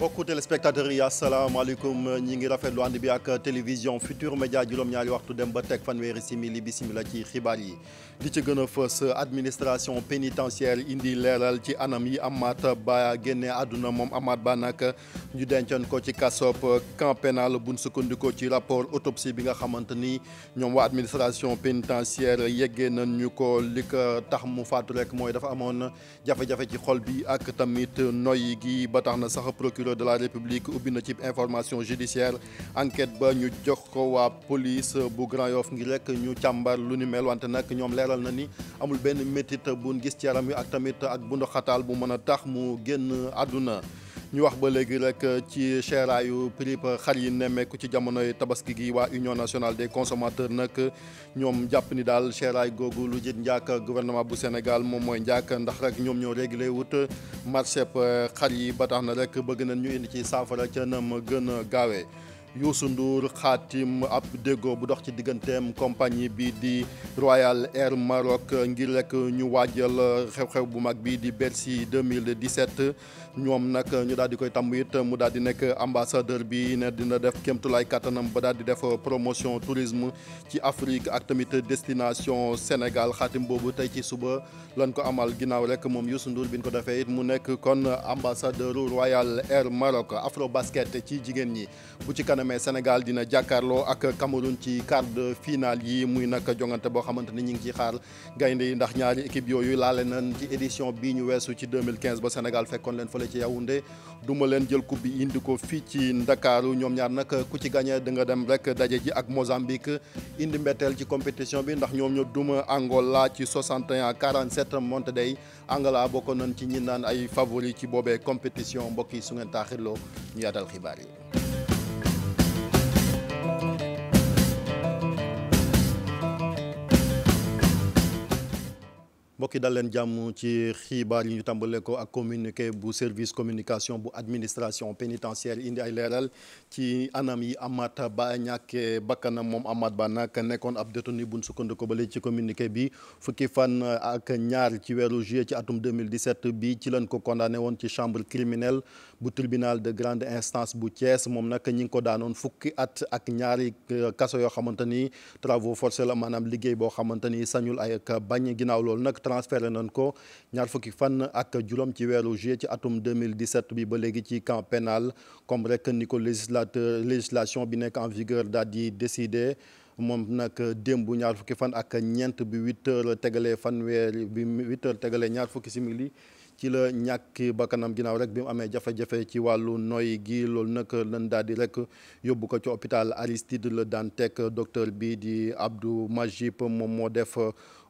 mbokku téléspectateurs yi asalaamaaleykum ñi ngi rafetlu ànd bi ak télévision Futur Média juróom-ñaari waxtu dem ba teg fanweeri simili bisimila ci xibaar yi li ci gën a fës administration pénitentiaire indi leeral ci anam yi Amath Ba génne àdduna moom Amath Ba nag ñu dencoon ko ci kasob camp pénal buñ sukkandikoo ci rapport autopsie bi nga xamante ni ñoom waa administration pénitentiaire yeggee nañ ñu ko li ko tax mu faatu rek mooy dafa amoon jafe-jafe ci xol bi ak tamit noyyi gi ba tax na sax procureur de la république ubbi na ci information judiciaire enquête ba ñu jox ko waa police bu Grand Yoff ngir rek ñu càmbar lu ni mel wante nag ñoom leeral na ni amul benn métit buñ gis ci yaram wi ak tamit ak bundu xataal bu mën a tax mu génn àdduna. ñu wax ba léegi rek ci seeraayu prix xar yi nemmeeku ci jamonoy tabaski gi waa union nationale des consommateurs nag ñoom jàpp ni daal seeraay googu lu jët njaak gouvernement bu Sénégal moom mooy njaak ndax rek ñoom ñoo réglé wut marché xar yi ba tax na rek bëgg nañ ñu indi ci saafara ca nam gën a gaawee. Youssou Ndour xaatim ab déggoo bu dox ci digganteem compagnie bi di Royal Air Maroc ngir rek ñu waajal xew-xew bu mag bi di Bercy 2017 ñoom nag ñu daal di koy tàmm it mu daal di nekk ambassadeur bi ne dina def kéemtulaay kattanam ba daal di def promotion tourisme ci Afrique ak tamit destination Sénégal xaatim boobu tey ci suba lañ ko amal ginnaaw rek moom Youssou Ndour bi ñu ko defee it mu nekk kon ambassadeur Royal Air Maroc. Afro basket ci jigéen ñi bu ci kanamee Sénégal dina jàkkaarloo ak Cameroun ci quart de finale yi muy nag jongante boo xamante ni ñu ngi ciy xaar gaynde yi ndax ñaari équipe yooyu laale nañ ci édition bii ñu weesu ci 2015 ba Sénégal fekkoon leen fële ci Yaoundé duma leen jël coupe bi indi ko fii ci Ndakaaru ñoom ñaar nag ku ci gagné da nga dem rek daje ji ak Mozambique indi mbetteel ci compétition bi ndax ñoom ñoo duma Angola ci 61-47 monte day Angola bokkoon nañ ci ñi naan ay favori ci boobee compétition mbokk yi su ngeen taaxirloo ñu yaatal xibaar yi. mbokki dal leen jàmm ci xibaar yi ñu tàmbale ko ak communiqué bu service communication bu administration pénitentiaire indi ay leeral ci anam yi Amath Ba ñàkkee bakkanam moom Amath Ba nag nekkoon ab détenu buñ sukkandiku ba léegi ci communiqué bi fukki fan ak ñaar ci weeru juillet ci atum 2017 bi ci lañ ko condamné woon ci chambre criminelle bu tribunal de grande instance bu Thiès moom nag ñi ngi ko daanoon fukki at ak ñaari kaso yoo xamante ni travaux forcés la maanaam liggéey boo xamante ni sañul ay bañ ginnaaw loolu nag transféré nañ ko ñaar fukki fan ak juróom ci weeru juillet ci atum 2017 bi ba léegi ci camp pénal comme rek ni ko législation bi nekk en vigueur daal di décidé moom nag démb ñaar fukki fan ak ñeent bi 8h tegalee fanweeri bi 8h tegalee ñaar fukki simili ci la ñàkk bakkanam ginnaaw rek bi mu amee jafe-jafe ci wàllu noy gi loolu nag lan daal di rek yóbbu ko ci hôpital Aristide Le Dantec docteur bi di Abdou Majib moom moo def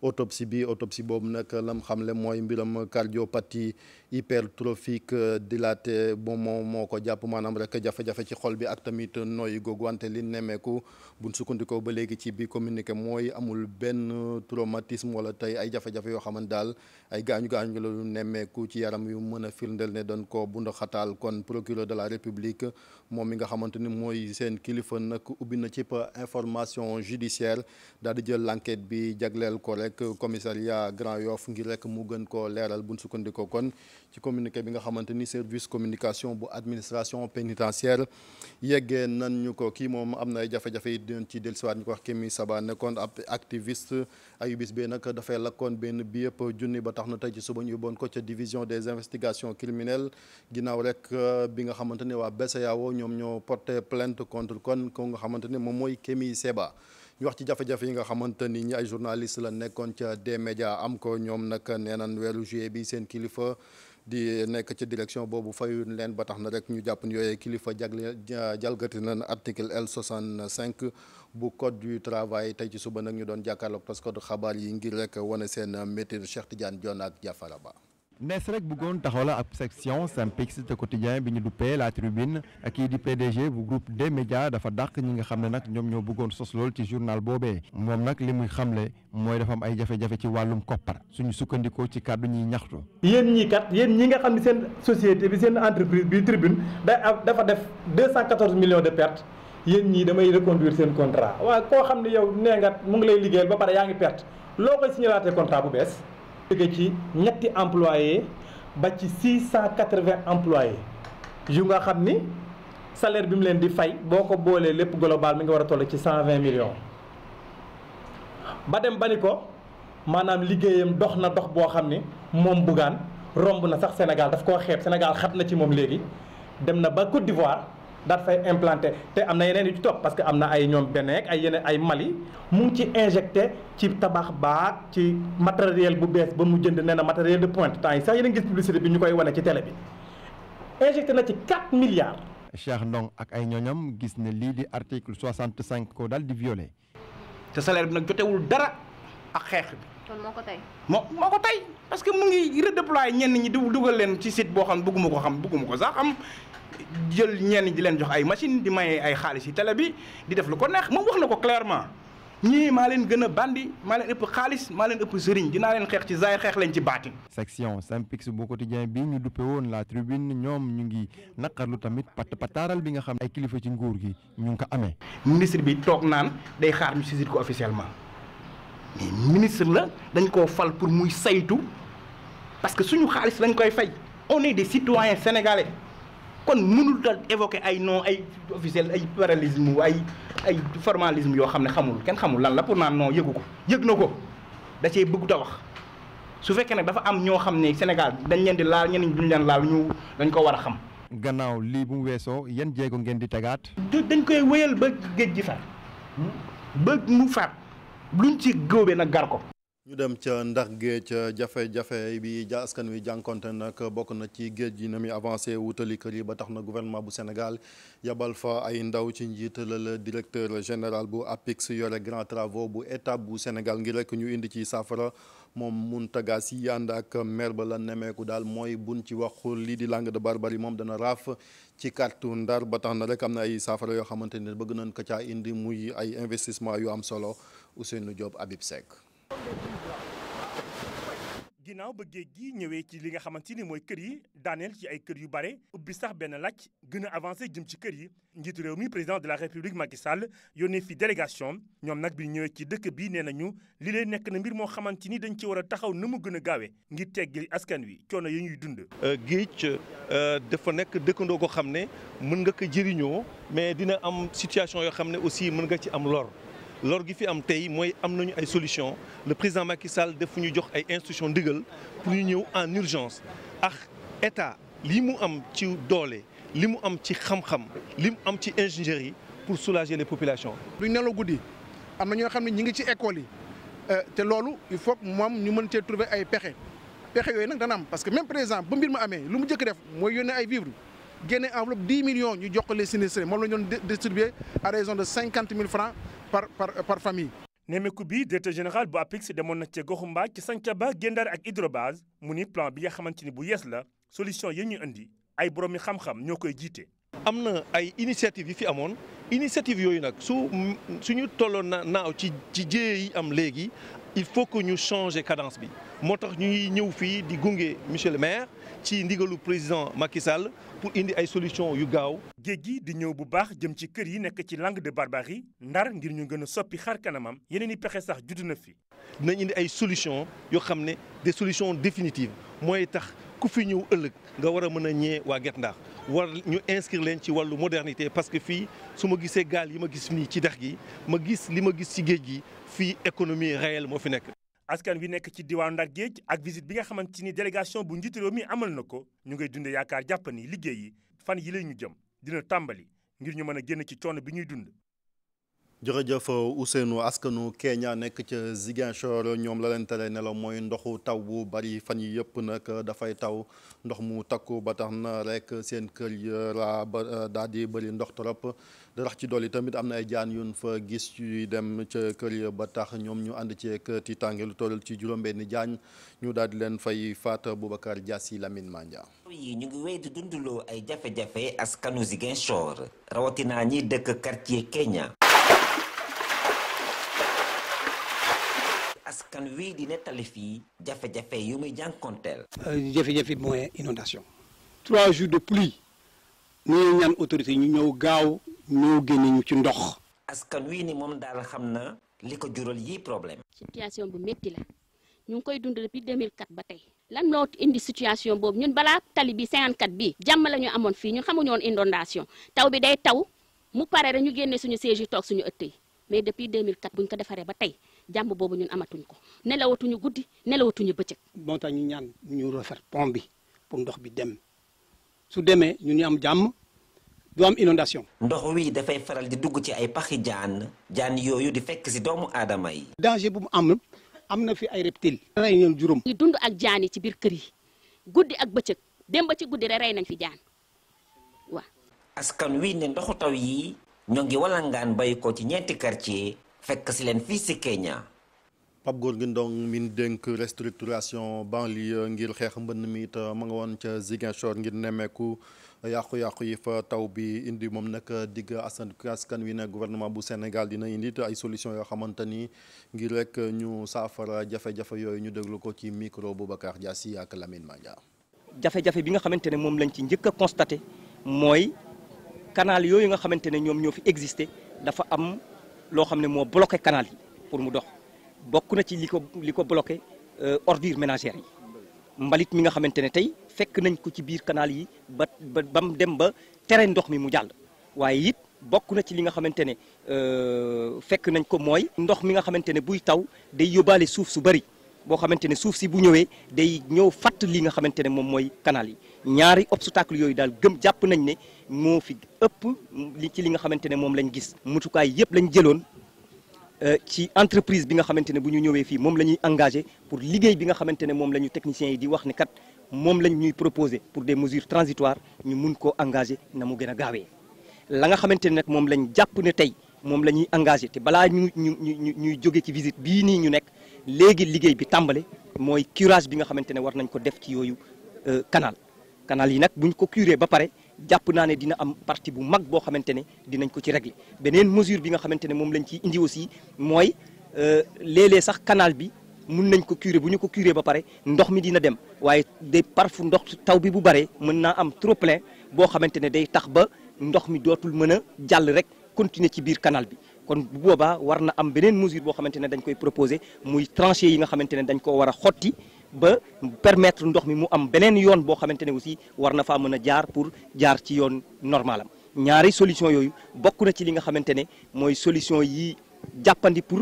autopsie boobu nag lam xamle mooy mbiram cardiopathie hypertrophique dilatée moom moo ko jàpp maanaam rek jafe-jafe ci xol bi ak tamit noyyi googu wante li nemmeeku buñ sukkandikoo ba léegi ci bi communiqué mooy amul benn traumatisme wala tey ay jafe-jafe yoo xamante daal ay gaañu-gaañu la lu nemmeeku ci yaram yu mën a firndeel ne doon ko bund xataal kon procureur de la république moom mi nga xamante ni mooy seen kilifa nag ubbi na ci information judiciaire daal di jël l'enquête bi jagleel ko rek commissariat Grand Yoff ngir rek mu gën koo leeral buñ sukkandikoo kon ci communiqué bi nga xamante ni service communication bu administration pénitentiaire yeggee nan ñu ko kii moom am na ay jafe-jafe yi dinañ ci dellusiwaat ñu ko wax Kémi Saba nekkoon ab activiste ayubis bee nag dafay lakkoon benn bi yëpp junni ba tax na tey ci suba ñu yóbboon ko ca division des investigations criminelles ginnaaw rek bi nga xamante ne waa BCEAO ñoom ñoo porté plainte contre kon ko nga xamante ne moom mooy Kémi Seba. ñu wax ci jafe-jafe yi nga xamante ni ñi ay journaliste la nekkoon ca D-Média am ko ñoom nag nee nañ weeru juillet bi seen kilifa di nekk ca direction boobu fayu leen ba tax na rek ñu jàpp ni yooyee kilifa jalgati nañ article L65 bu code du travail tey ci suba nag ñu doon jàkkaarloog taskatu xabaar yi ngir rek wane seen métier Cheikh Tidiane Dione ak Diafara Ba. nees rek bëggoon taxaw la ab section Synpics te quotidien bi ñu duppee La Tribune ak kii di PDG bu groupe D-Média dafa dàq ñi nga xam ne nag ñoom ñoo bëggoon sos lool ci journal boobee moom nag li muy xamle mooy dafa am ay jafe-jafe ci wàllum koppar suñu sukkandikoo ci kàddu ñuy ñaxtu. yéen ñi nga xam ne seen société bi seen entreprise bi Tribune dafa def 214 millions de pertes yéen ñii damay reconduire seen contrat waaye koo xam ne yow nee nga mu ngi lay liggéeyal ba pare yaa ngi perte loo koy signalaatee contrat bu bees. jóge ci ñetti employés ba ci 680 employés yu nga xam ni salaire bi mu leen di fay boo ko boolee lépp global mi ngi war a toll ci 120 millions ba dem ba ni ko maanaam liggéeyam dox na dox boo xam ni moom Bougane romb na sax Sénégal daf koo xeeb Sénégal xat na ci moom léegi dem na ba Côte d'Ivoire daal fay implanté te am na yeneen yu ci topp parce que am na ay ñoom Benin ay yeneen ay Mali mu ngi ci injecté ci tabax baak ci matériel bu bees ba mu jënd nee na matériel de pointe temps yi sax yéen a gis publicité bi ñu koy wane ci télé bi injecté na ci 4 milliards. Cheikh Ndong ak ay ñooñam gis ne lii di article 65 ko daal di violé. te salaire bi nag jotewul dara ak xeex bi. kon moo ko tey. moo ko tey parce que mu ngi redéployer ñenn ñi dugal leen ci site boo xam ne bëgguma ko sax am jël ñenn di leen jox ay machine di maye ay xaalis yi télé bi di def lu ko neex moom wax na ko clairement ñii maa leen gën a bandi maa leen ëpp xaalis maa leen ëpp sëriñ dinaa leen xeex ci zaahir xeex leen ci baatin. section Synpics bu quotidien bi ñu duppe woon la tribune ñoom ñu ngi naqarlu tamit pataaral bi nga xam ay kilifa ci nguur gi ñu ngi ko amee. ministre bi toog naan day xaar ñu saisir ko officiellement mais ministre la dañ koo fal pour muy saytu parce que suñu xaalis lañ koy fay on est des citoyens sénégalais kon mënul ta évoquer ay non ay officiel ay parallélisme ay formalisme yoo xam ne kenn xamul lan la pour naan non yëgu ko yëg na ko da cee bëggut a wax su fekkee nag dafa am ñoo xam ne Sénégal dañ leen di laal ñeneen duñ leen laal ñu dañ ko war a xam. gannaaw lii bu mu weesoo yan jéego ngeen di tegaat. dañ koy wéyal ba géej gi far ba mu far luñ ci góobee nag gar ko. ñu dem ca ndax géej jafe-jafe bi askan wi jànkonte nag bokk na ci géej gi na muy avancé wutali kër yi ba tax na gouvernement bu Sénégal yabal fa ay ndaw ci njiitalal directeur général bu APIX yore grand travaux bu état bu Sénégal ngir rek ñu indi ci saafara moom Mountaga Sy ànd ak maire ba la nemeeku daal mooy buñ ci waxul lii di Langue de Barbarie moom dana raaf ci kartu Ndar ba tax na rek am na ay saafara yoo xamante ne bëgg nañ ko caa indi muy ay investissement yu am solo Ousseynou Diop Habib Seck. ginnaaw ba géej gi ñëwee ci li nga xamante ni mooy kër yi daaneel ci ay kër yu bare ubbi sax benn laaj gën a avancé jëm ci kër yi njiitu réew mi président de la république Macky Sall yónnee fi délégation ñoom nag bi ñëwee ci dëkk bi nee nañu li leen nekk na mbir moo xamante ni dañ ci war a taxaw na mu gën a gaawee ngir teggil askan wi coono yi ñuy dund. géej dafa nekk dëkkandoo ko xam ne mën nga ko jëriñoo mais dina am situation yoo xam ne aussi mën nga ci am lor gi fi am tey mooy am nañu ay solution le président Macky Sall daf ñu jox ay instructions ndigal pour ñu ñëw en urgence ak état li mu am ci doole li mu am ci xam-xam li mu am ci ingénierie pour soulager les populations. duñ nelaw guddi am na ñoo xam ne ñi ngi ci école yi te loolu il faut que moom ñu mën cee trouver ay pexe yooyu nag dana am parce que même président ba mbir ma amee lu mu njëkk def mooy yónnee ay vivres génne enveloppe 10 millions ñu jox ko les sinistrés moom la ñu doon distribuer à raison de 50 000 francs par famille. nemmeeku bi directeur général bu APIX demoon na ca goxu Mbaaj ci Santhiaba Guet-Ndar ak Hydrobase mu ni plan bi nga xamante ni bu yees la solution yi ñu indi ay borom mi xam-xam ñoo koy jiite. am na ay initiative yi fi amoon initiative yooyu nag suñu tolloon naaw ci jéye yi am léegi il faut que ñu changer cadence bi moo tax ñuy ñëw fii di gunge monsieur le maire ci ndigalu président Macky Sall pour indi ay solution yu gaaw. géej gi di ñëw bu baax jëm ci kër yi nekk ci Langue de Barbarie Ndar ngir ñu gën a soppi xar kanamam yeneen i pexe sax judd na fi. dinañ indi ay solution yoo xam ne des solutions définitives mooy tax ku fi ñëw ëllëg nga war a mën a ñee waa Guet Ndar war ñu inscrire leen ci wàllu modernité parce que fii su ma gisee gaal yi ma gis nii ci dex gi ma gis li ma gis ci géej gi fii économie réelle moo fi nekk. askan wi nekk ci diwaan Ndar géej ak visite bi nga xamante ni délégation bu njiitu réew mi amal na ko ñu ngay dundee yaakaar jàpp ni liggéey yi fan yi lay ñu jëm dina tàmbali ngir ñu mën a génn ci coono bi ñuy dund. jërëjëf Ousseynou askanu Kenya nekk ca Ziguinchor ñoom la leen tere nelaw mooy ndoxu taw bu bari fan yi yëpp nag dafay taw ndox mu takku ba tax na rek seen kër yi ba daal di bëri ndox trop rax ci dolli tamit am na ay jaan yun fa gis yuy dem ca kër yi ba tax ñoom ñu ànd ci ak tiitaange lu toll ci juróom-benni jaan ñu daal di leen fay faat Boubacar Diassi Lamine Mandia. yi ñu ngi wéy di dunduloo ay jafe-jafe askanu Ziguinchor rawatina ñi dëkk quartier Kenya. askan wi di nettali fii jafe-jafe yu muy jànkonteel. jafe-jafe mooy inondation 3 jours de pluie ñu ngi ñaan autorité ñu ñëw gaaw ñëw génne ñu ci ndox. askan wi ni moom daal xam na li ko jural yi problème. situation bu métti la ñu ngi koy dund depuis 2004 ba tey lan moo indi situation boobu ñun balaa tali bi 54 bi jàmm la ñu amoon fii ñun xamuñu woon inondation taw bi day taw mu pare rek ñu génne suñu siège yi toog suñu ëtt yi mais depuis 2004 buñ ko defaree ba tey jàmm boobu ñun amatuñ ko nelawatuñu guddi nelawatuñu bëccëg. moo tax ñu ñaan ñu refaire pont bi pour ndox bi dem su demee ñu am jàmm du am inondation. ndox wi dafay faral di dugg ci ay paxi jaan yooyu di fekk si doomu aadama yi. danger bu mu am na fi ay reptiles. rey nañ juróom. ñu dund ak jaan yi ci biir kër yi guddi ak bëccëg dem ba ci guddi rek rey nañ fi jaan waaw. askan wi ne ndoxu taw yi ñoo ngi walangaan bay ko ci ñeenti quartier fekk si leen fii si Kenya. Pape Gorgui Ndong min dénk restructuration banlieue ngir xeex mbënn mi it ma nga woon ca Ziguinchor ngir nemmeeku yàqu-yàqu yi fa taw bi indi moom nag digg askan wi ne gouvernement bu Sénégal dina indi ay solution yoo xamante ni ngir rek ñu saafara jafe-jafe yooyu ñu déglu ko ci micro Boubacar Diassi ak Lamine Mandia. jafe-jafe bi nga xamante ne moom lañ ci njëkk a constaté mooy canal yooyu nga xamante ne ñoom ñoo fi existé dafa am loo xam ne moo bloqué canal yi pour mu dox bokk na ci li ko bloqué ordures ménagères yi mbalit mi nga xamante ne tey fekk nañ ko ci biir canal yi ba mu dem ba tere ndox mi mu jàll waaye it bokk na ci li nga xamante ne fekk nañ ko mooy ndox mi nga xamante ne buy taw day yóbbaale suuf su bari boo xamante ne suuf si bu ñëwee day ñëw fatt li nga xamante ne moom mooy canal yi ñaari obstacle yooyu daal jàpp nañ ne moo fi ëpp ci li nga xamante ne moom lañ gis mutukaay yëpp lañ jëloon ci entreprise bi nga xamante ne bu ñu ñëwee fii moom la ñuy engagé pour liggéey bi nga xamante ne moom la ñu techniciens yi di wax ne kat moom lañ ñuy proposé pour des mesures transitoires ñu mun koo engagé na mu gën a gaawee la nga xamante ne nag moom lañ jàpp ne tey moom la ñuy engagé te balaa ñuy jóge ci visite bii nii ñu nekk léegi liggéey bi tàmbale mooy curage bi nga xamante ne war nañ ko def ci yooyu canal yi nag buñ ko curé ba pare jàpp naa ne dina am partie bu mag boo xamante ne dinañ ko ci régler beneen mesure bi nga xamante ne moom lañ ciy indi aussi mooy léeg-léeg sax canal bi mun nañ ko curé bu ñu ko curé ba pare ndox mi dina dem waaye day parfois ndox taw bi bu baree mën naa am trop plein boo xamante ne day tax ba ndox mi dootul mën a jàll rek continuer ci biir canal bi kon bu boobaa war na am beneen mesure boo xamante ne dañ koy proposer muy tranchées yi nga xamante ne dañ ko war a xotti ba permettre ndox mi mu am beneen yoon boo xamante ne aussi war na faa mën a jaar pour jaar ci yoon normalam ñaari solution yooyu bokk na ci li nga xamante ne mooy solution yi jàppandi pour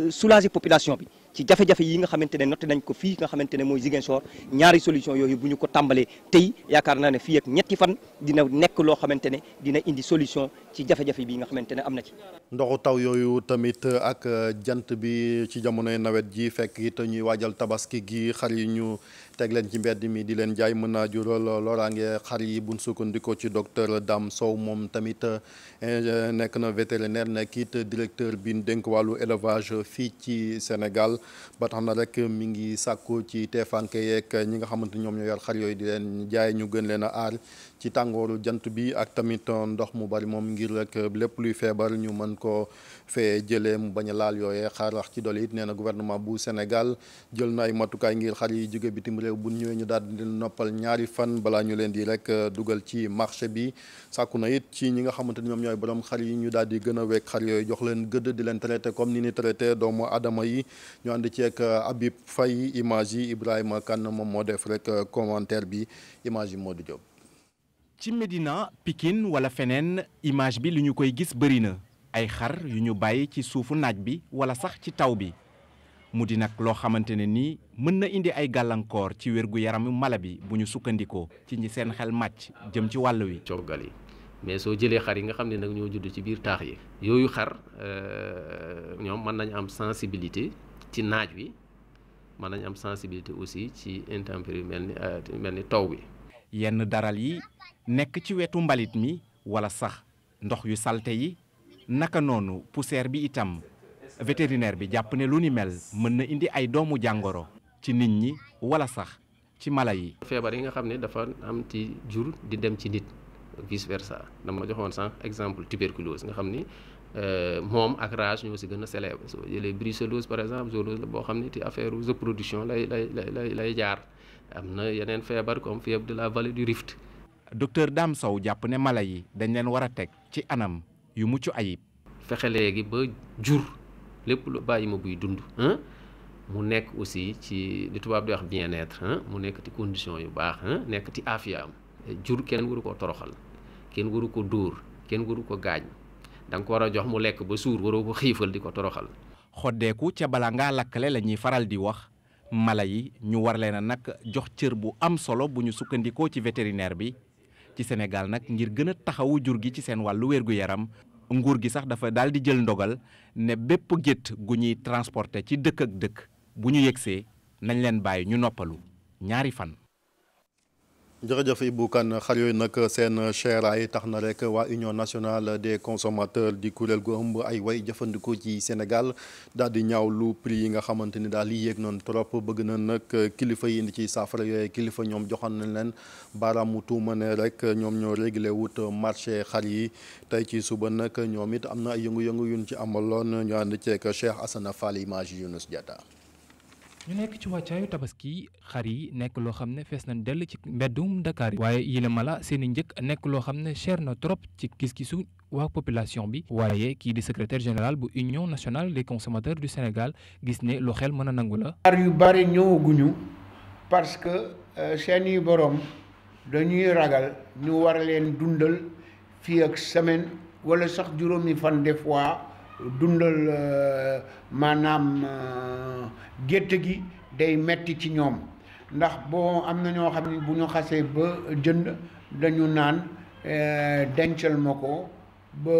soulager population bi ci jafe-jafe yi nga xamante ne noté nañ ko fii nga xamante ne mooy Ziguinchor ñaari solution yooyu bu ñu ko tàmbalee tey yaakaar naa ne fii ak ñetti fan dina nekk loo xamante ne dina indi solution ci jafe-jafe bi nga xamante ne am na ci. ndoxu taw yooyu tamit ak jant bi ci jamonoy nawet ji fekk it ñuy waajal tabaski gi xar yi ñu teg leen ci mbedd mi di leen jaay mën naa jural loraange xar yi buñ sukkandikoo ci docteur Dame Sow moom tamit nekk na vétérinaire nekk it directeur bi dénk wàllu élevage fii ci Sénégal. ba tax na rek mi ngi sàkku ci teefanke yeeg ñi nga xamante ñoom ñoo yor xar yooyu di leen jaay ñu gën leen a aar ci tàngooru jant bi ak tamit ndox mu bari moom ngir rek lépp luy feebar ñu mën ko fee jëlee mu bañ a laal yooyee xar rax ci doole it nee na gouvernement bu Sénégal jël na ay matukaay ngir xar yi jóge bitim réew bu ñëwee ñu daal di noppal ñaari fan balaa ñu leen di rek dugal ci marché bi sàkku na it ci ñi nga xamante ni ñoom ñooy borom xar yi ñu daal di gën a wekk xar yooyu jox leen gëdd di leen traité comme ni ni traité doomu adama yi ñu ànd ci ak Habib Faye image yi Ibrahima Kane moom moo def rek commentaire bi image yi Modou Diop. ci Médina Pikine wala feneen image bi lu ñu koy gis bëri na ay xar yu ñu bàyyi ci suufu naaj bi wala sax ci taw bi mu di nag loo xamante ne nii mën na indi ay gàllankoor ci wérgu yaramu mala bi bu ñu sukkandikoo ci ñi seen xel màcc jëm ci wàll wi. coggal yi mais soo jëlee xar yi nga xam ne nag ñoo judd ci biir taax yi yooyu xar ñoom mën nañu am sensibilité ci naaj wi mën nañu am sensibilité aussi ci intempérie mel ni taw bi. yenn daral yi nekk ci wetu mbalit mi wala sax ndox yu salte yi naka noonu poussière bi itam vétérinaire bi jàpp ne lu ni mel mën na indi ay doomu jàngoro ci nit ñi wala sax ci mala yi. feebar yi nga xam ne dafa am ci jur di dem ci nit vice versa dama joxoon sànq exemple tuberculose nga xam ni moom ak rage ñoo si gën a célèbre soo jëlee brucellose par exemple zoonose la boo xam ni ci affaire reproduction lay jaar. am na yeneen feebar comme fièvre de la vallée du Rift. docteur Dame Sow jàpp ne mala yi dañ leen war a teg ci anam yu mucc ayib. fexe léegi ba jur lépp lu bàyyi ma buy dund mu nekk aussi ci li tubaab di wax bien-être mu nekk ci condition yu baax nekk ci aafiyaam. jur kenn waru ko toroxal kenn waru ko dóor kenn waru ko gaañ da nga ko war a jox mu lekk ba suur waroo ko xiifal di ko toroxal. xoddeeku ca bala ngaa lakkale la ñuy faral di wax mala yi ñu war leen a nag jox cër bu am solo bu ñu sukkandikoo ci vétérinaire bi ci Sénégal nag ngir gën a taxawu jur gi ci seen wàllu wér-gu-yaram nguur gi sax dafa daal di jël ndogal ne bépp gétt gu ñuy transporter ci dëkk ak dëkk bu ñu yegsee nañ leen bàyyi ñu noppalu ñaari fan. jërëjëf Ibou Kane xar yooyu nag seen seeraay tax na rek waa Union nationale des consommateurs di kuréel gu ëmb ay way jëfandikoo ci Sénégal daal di ñaaw lu prix yi nga xamante ni daal di yéeg noonu trop bëgg na nag kilifa yi indi ci saafara yooyu kilifa ñoom joxoon nañ leen baaraamu tuuma ne rek ñoom ñoo réglé wut marché xar yi tey ci suba nag ñoom it am na ay yëngu-yëngu yuñ ci amaloon ñu ànd ceeg Cheikh Assane Fall image Younous Diatta. ñu nekk ci wàccaayu tabaski xar yi nekk loo xam ne fees nañ dell ci mbeddum Dakar yi waaye yile mala seeni njëkk nekk loo xam ne cher na trop ci gis-gisu waa population bi waaye kii di secrétaire général bu Union nationale des consommateurs du Sénégal gis ne lu xel mën a nangu la. xar yu bari ñëwaguñu parce que seeni borom dañuy ragal ñu war leen dundal fii ak semaine wala sax juróomi fan des fois dundal maanaam gétt gi day metti ci ñoom ndax boo am na ñoo xam ne bu ñu xasee ba jënd dañu naan dencal ma ko ba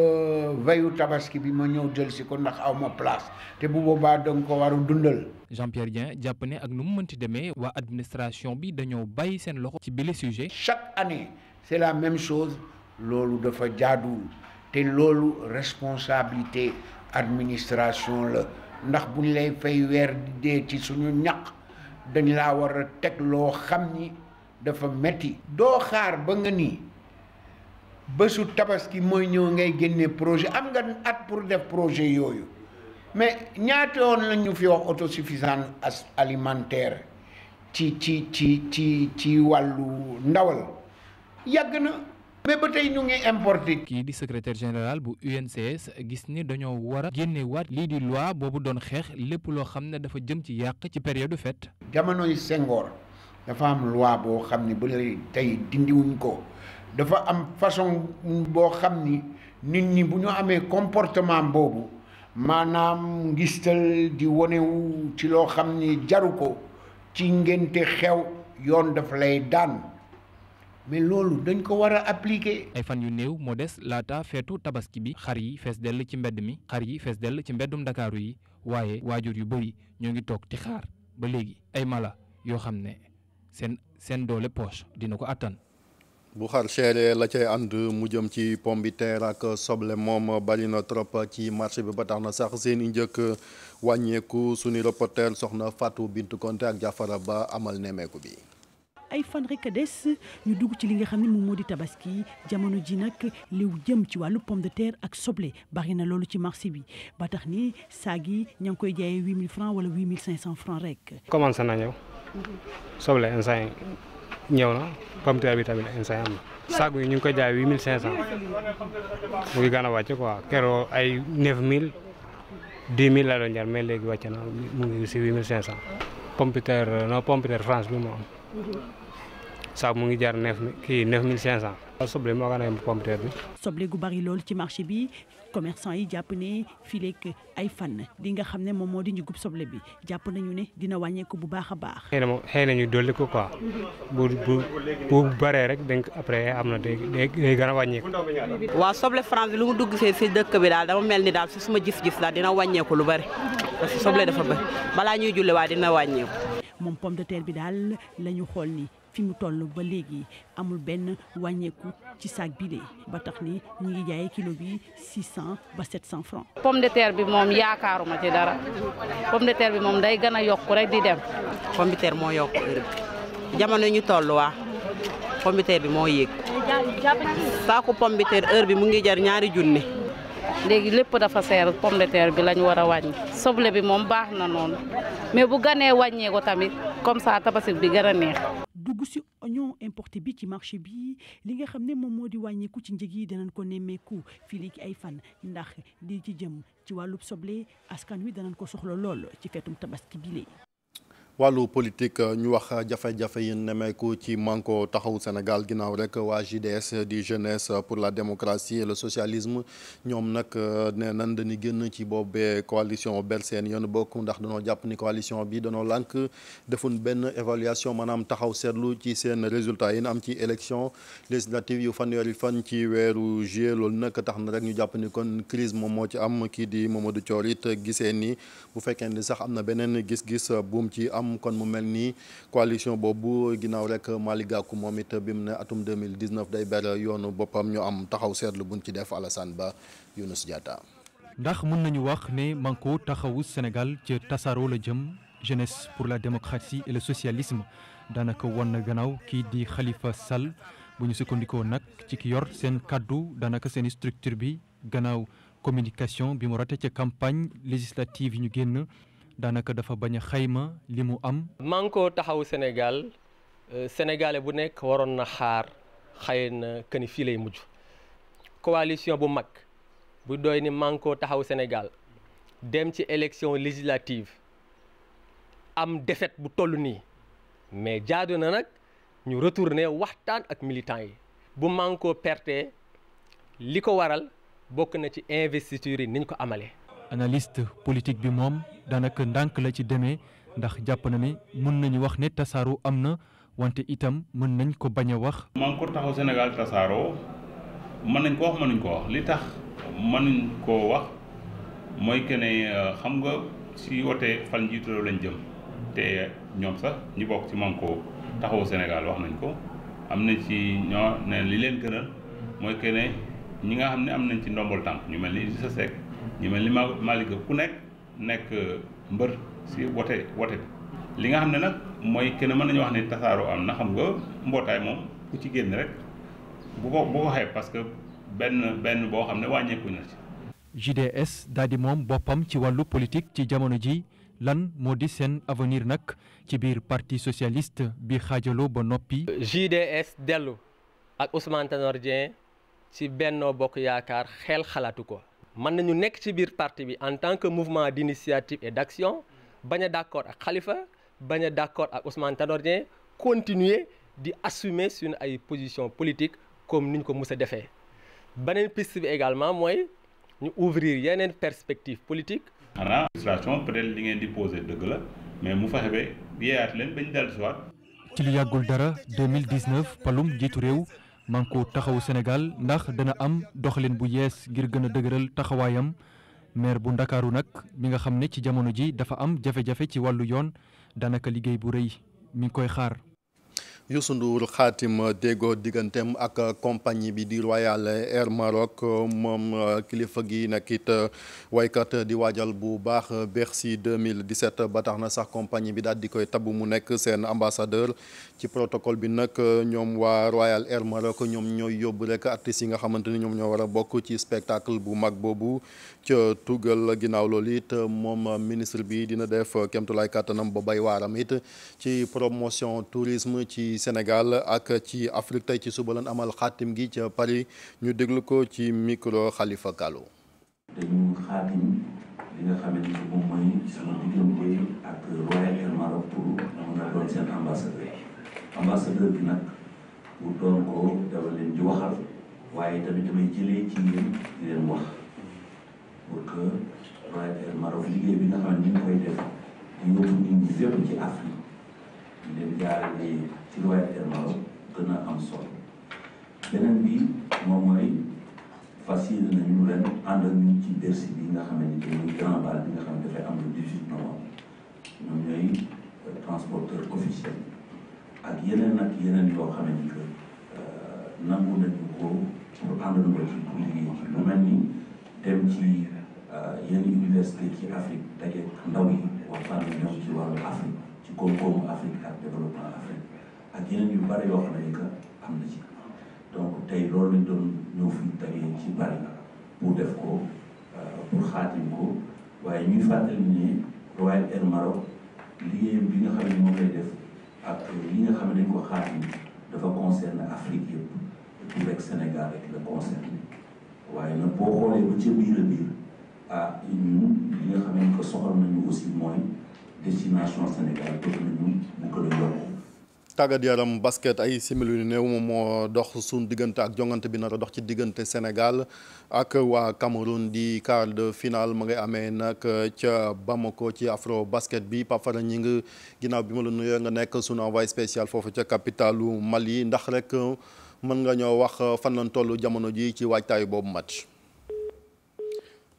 veyu tabaski bi ma ñëw jël si ko ndax aw ma place te bu boobaa danga ko war a dundal. Jean-Pierre Dieng jàpp ne ak nu mu mënti demee waa administration bi dañoo bàyyi seen loxo ci bile sujet. chaque année c'est la même chose loolu dafa jaaduwul te loolu responsabilité administration la ndax buñ lay fay weer di dee ci suñu ñaq dañ laa war a teg loo xam ni dafa metti doo xaar ba nga ni bésu tabaski mooy ñëw ngay génne projet am nga at pour def projet yooyu mais ñaata yoon la ñu fi wax autosuffisance alimentaire ci wàllu ndawal yàgg na mais ba tey ñu ngi importé. kii di secrétaire général bu UNCS gis ni dañoo war a génnewaat lii di loi boobu doon xeex lépp loo xam ne dafa jëm ci yàq ci période fête. jamonoy Senghor dafa am loi boo xam ne ba tey dindiwuñ ko dafa am façon boo xam ni nit ñi bu ñu amee comportement boobu maanaam ngistal di wonewu ci loo xam ni jaru ko ci ngénte xew yoon dafa lay daan. mais loolu dañ ko war a appliquer. ay fan yu néew moo des laata feetu tabaski bi xar yi fees dell ci mbedd mi xar yi fees dell ci mbeddum Ndakaaru yi waaye waajur yu bëri ñoo ngi toog di xaar ba léegi ay mala yoo xam ne seen doole poche dina ko attan. bu xar seeree la cay ànd mu jëm ci pomme de terre ak soble moom bari na trop ci marché bi ba tax na sax seen i njëkk wàññeeku suñu reporter soxna Fatou Bintou Konté ak Jafara Ba amal nemmeeku bi. ay fan rek a des ñu dugg ci li nga xam ne moom moo di tabaski jamono ji nag liw jëm ci wàllu pomme de terre ak soble bari na loolu ci marché bi ba tax ni saag yi ña ngi koy jaayee 8000 francs wala 8500 francs rek. commencé na ñëw soble instant ñëw na pomme de terre bi tamit instant am na saag yi ñu ngi koy jaay 8500 mu ngi gën a wàcc quoi keroog ay 9000 10000 la doon jar mais léegi wàcc na mu ngi si 8500 pomme de terre non pomme de terre France bi moo am. saag mu ngi jar 9500. soble moo gën a yem pomme de terre bi. soble gu bari lool ci marché bi commerçant yi jàpp ne fii léegi ay fan di nga xam ne moom moo di njëgub soble bi jàpp nañu ne dina wàññeeku bu baax a baax. xëy na ñu dolli ko quoi bu baree rek donc après am na day gën a wàññeeku. waaw soble France bi lu mu dugg si dëkk bi daal dama mel ni daal su suma gis-gis daal dina wàññeeku lu bari parce que soble dafa bari balaa ñuy julli waa dina wàññeeku. moom pomme de terre bi daal la ñu xool ni fi mu toll ba léegi amul benn wàññeeku ci saag bi de ba tax ni ñu ngi jaayee kilo bi 600 ba 700 francs. pomme de terre bi moom yaakaaruma ci dara pomme de terre bi moom day gën a yokk rek di dem. pomme de terre moo yokk heure bi jamono ñu toll waa pomme de terre bi moo yéeg saako pomme de terre heure bi mu ngi jar ñaari junni. léegi lépp dafa seer pomme de terre bi lañ war a wàññi soble bi moom baax na noonu mais bu ganee wàññee ko tamit comme ça tabaski bi gën a neex. dugg ci oignon emporté bi ci marché bi li nga xam ne moom moo di wàññeeku ci njëg yi danañ ko nemmeeku fii léegi ay fan ndax li ci jëm ci wàllub soble askan wi danañ ko soxla lool ci feetum tabaski bi léegi. wàllu politique ñu wax jafe-jafe yi nemeeku ci Manko Taxawu Sénégal ginnaaw rek waa JDS di jeunesse pour la démocratie et le socialisme ñoom nag nee nan dañuy génn ci boobee coalition ber seen yoon bokk ndax danoo jàpp ni coalition bi danoo lànk defuñ benn évaluation maanaam taxaw seetlu ci seen résultat yi am ci élection législative yu fanweeri fan ci weeru juillet loolu nag tax na rek ñu jàpp ni kon crise moom moo ci am kii di Mamadou Thior it gisee ni bu fekkee ni sax am na beneen gis-gis buum ci am kon mu mel ni coalition boobu ginnaaw rek Malick Gakou moom it bi mu ne atum 2019 day ber yoonu boppam ñu am taxaw seetlu buñ ci def Alassane Ba Younous Diatta. ndax mën nañu wax ne Manko Taxawu Sénégal ci tasaaroo la jëm jeunesse pour la démocratie et le socialisme daanaka won na gannaaw kii di Khalifa Sall bu ñu sukkandikoo nag ci ki yor seen kaddu daanaka seen structure bi gannaaw communication bi mu rate ca campagne législative yi ñu génn. daanaka dafa bañ a xayma li mu am. Manko Taxawu Sénégal sénégalais bu nekk waroon na xaar xëy na que ni fii lay mujj coalition bu mag bu doy ni Manko Taxawu Sénégal dem ci élection législative am défaite bu toll nii mais jaadu na nag ñu retourner waxtaan ak militants yi bu Manko perte li ko waral bokk na ci investiture yi niñ ko amalee. analyste politique bi moom daanaka ndànk la ci demee ndax jàpp na ne mën nañu wax ne tasaaroo am na wante itam mën nañ ko bañ a wax. Manko Taxawu Sénégal tasaaroo mën nañ ko wax mënuñ ko wax li tax mënuñ koo wax mooy que ne xam nga si wote fal njiitu réew lañ jëm te ñoom sax ñi bokk ci Manko Taxawu Sénégal wax nañ ko am na ci ñoo ne li leen gënal mooy que ne ñi nga xam ne am nañ ci ndombol tànk ñu mel ni Idrissa Seck ñu mel ni Malick ku nekk mbër si wote bi li nga xam ne nag mooy kenn mën nañu wax ne tasaaroo am na xam nga mbootaay moom ku ci génn rek bu ko xeeb parce que benn boo xam ne wàññeeku na ci. JDS daal di moom boppam ci wàllu politique ci jamono ji lan moo di seen avenir nag ci biir parti socialiste bi xaajaloo ba noppi. JDS dellu ak Ousmane Tanor Dieng ci Benno Bokk Yaakaar xel xalaatu ko. mën nañu nekk ci biir parti bi en tant que mouvement d'initiative et d'action bañ a d'accord ak Khalifa bañ a d'accord ak Ousmane Tanor Dieng continuer di assumer suñu ay position politique comme ni ñu ko mus a defee. beneen piste bi également mooy ñu ouvrir yeneen perspective politique. xanaa administration peut-être li ngeen di poser dëgg la mais mu fexe ba yeeyaat leen bañ dellu si waat. ci lu yàggul dara 2019 palum jiitu réew. Manko Taxawu Sénégal ndax dana am doxalin bu yees ngir gën a dëgëral taxawaayam maire bu Ndakaaru nag mi nga xam ne ci jamono ji dafa am jafe-jafe ci wàllu yoon daanaka liggéey bu rëy mi ngi koy xaar. Youssou Ndour xaatim déggoo digganteem ak compagnie bi di Royal Air Maroc moom kilifa gi nag it waykat di waajal bu baax Bercy 2017 ba tax na sax compagnie bi daal di koy tabb mu nekk seen ambassadeur ci protocole bi nag ñoom waa Royal Air Maroc ñoom ñooy yóbbu rek artistes yi nga xamante ni ñoom ñoo war a bokk ci spectacle bu mag boobu ca Tugal ginnaaw loolu it moom ministre bi dina def kéemtulaay kàttanam ba bay waaram it ci promotion tourisme ci Sénégal ak ci Afrique tey ci suba lan amal xaatim gi ca Paris ñu déglu ko ci micro Khalifa Kallo. dañu xaatim li nga xamante ni moom mooy sama diggante ak Royal Air Maroc pour mën a doon seen ambassadeur bi nag pour doon ko dama leen di waxal waaye tamit damay jëlee ci yéen di leen wax pour que Royal Air Maroc liggéey bi nga xam ne ñu ngi koy def di yóbbu nit ñi fépp ci Afrique ñu leen jaarale ci Royal Air Maroc gën a am solo beneen bi moom mooy fas yéene nañu ren ànd ak ñun ci Bercy bi nga xamante ni muy grand bal bi nga xam ne dafay am le 18 novembre ñoom ñooy transporteur officiel ak yeneen yoo xamante ni que nangu nañu ko pour àndandoo ci pour liggéey ci lu mel ni dem ci yenn université ci Afrique daje ndaw yi waxtaan ak ñoom ci wàllu Afrique ci koom-koomu Afrique ak développement Afrique ak yeneen yu bari yoo xam ne que am na ci donc tey loolu lañ doon ñëw fi tagee ci Paris pour def ko pour xaatim ko waaye ñuy fàttali ne Royal Air Maroc liggéeyam bi nga xam ne moom lay def ak li nga xam ne dañ ko xaatim dafa concerner Afrique yëpp et puis rek Sénégal rek la concerner waaye nag boo xoolee ba ca biir a biir ah ñun li nga xam ne que soxal nañu aussi mooy destination Sénégal bëgg nañu bu gën a yokku. tàggat yaram basket ay simili yu néew moom moo dox suñ diggante ak jongante bi nar a dox ci diggante Sénégal ak waa Cameroun di quart de finale ma ngay amee nag ca Bamako ci afro basket bi Pape Fara ñi ngi ginnaaw bi ma la nuyoo nga nekk sunu envoyé spécial foofu ca capitalu Mali ndax rek mën nga ñoo wax fan lañ toll jamono ji ci waajtaayu boobu match.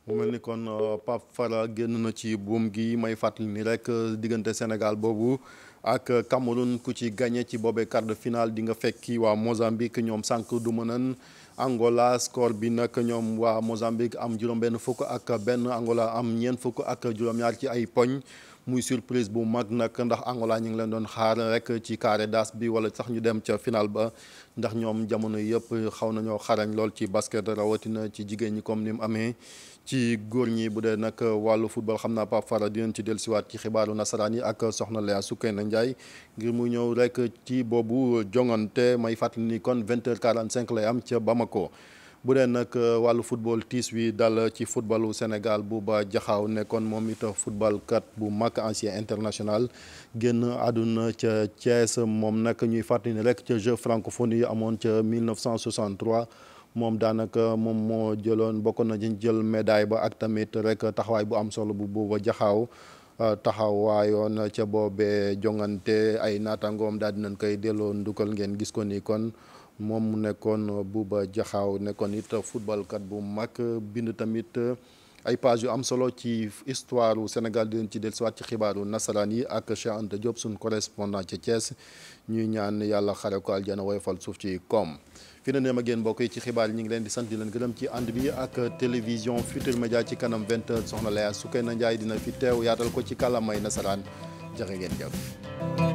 mu mel ni kon Pape Fara génn na ci buum gi may fàttali ni rek diggante Sénégal boobu ak Cameroun ku ci gagné ci boobee quart de finale di nga fekki waa Mozambique ñoom sànq du mënan Angola score bi nag ñoom waa Mozambique am juróom-benn fukk ak benn Angola am ñeent fukk ak juróom-ñaar ci ay poñ muy surprise bu mag nag ndax Angola ñu ngi leen doon xaar rek ci carré d'as bi wala sax ñu dem ca final ba ndax ñoom jamono yëpp xaw nañoo xarañ lool ci basket rawatina ci jigéen ñi comme ni mu amee ci góor ñi. bu dee nag wàllu football xam naa Pape Fara dinañ ci dellusiwaat ci xibaaru nasaraan yi ak soxna Léa Soukeyna Ndiaye ngir mu ñëw rek ci boobu jongante may fàttali ni kon 20h45 lay am ca Bamako. bu dee nag wàllu football tiis wi dal ci footballu Sénégal Bouba Diakhao nekkoon moom it football kat bu mag ancien international génn àdduna ca Thiès moom nag ñuy fàttali ni rek ca Jeux francophonie yi amoon ca 1963 moom daanaka moom moo jëloon bokk na ci jël médaille ba ak tamit rek taxawaay bu am solo bu Bouba Diakhao taxawaayoon ca boobee jongante ay naataangoom daal dinañ koy delloo ndukkal ngeen gis ko ni kon. moom mu nekkoon Bouba Diakhao nekkoon it footballkat bu mag bind tamit ay page yu am solo ci histoire u Sénégal dinañ ci dellusiwaat ci xibaaru nasaraan yi ak Cheikh Anta Diop suñ correspondant ci Thiès ñuy ñaan yàlla xare ko aljana woyofal suuf ci koom. fi na neem ak yéen mbokk yi ci xibaar yi ñu ngi leen di sant di leen gërëm ci ànd bi ak télévision Futurs Médias ci kanam 20h soxna Léa Soukeyna Ndiaye dina fi teew yaatal ko ci kàllaamay nasaraan jërë ngeen jëf.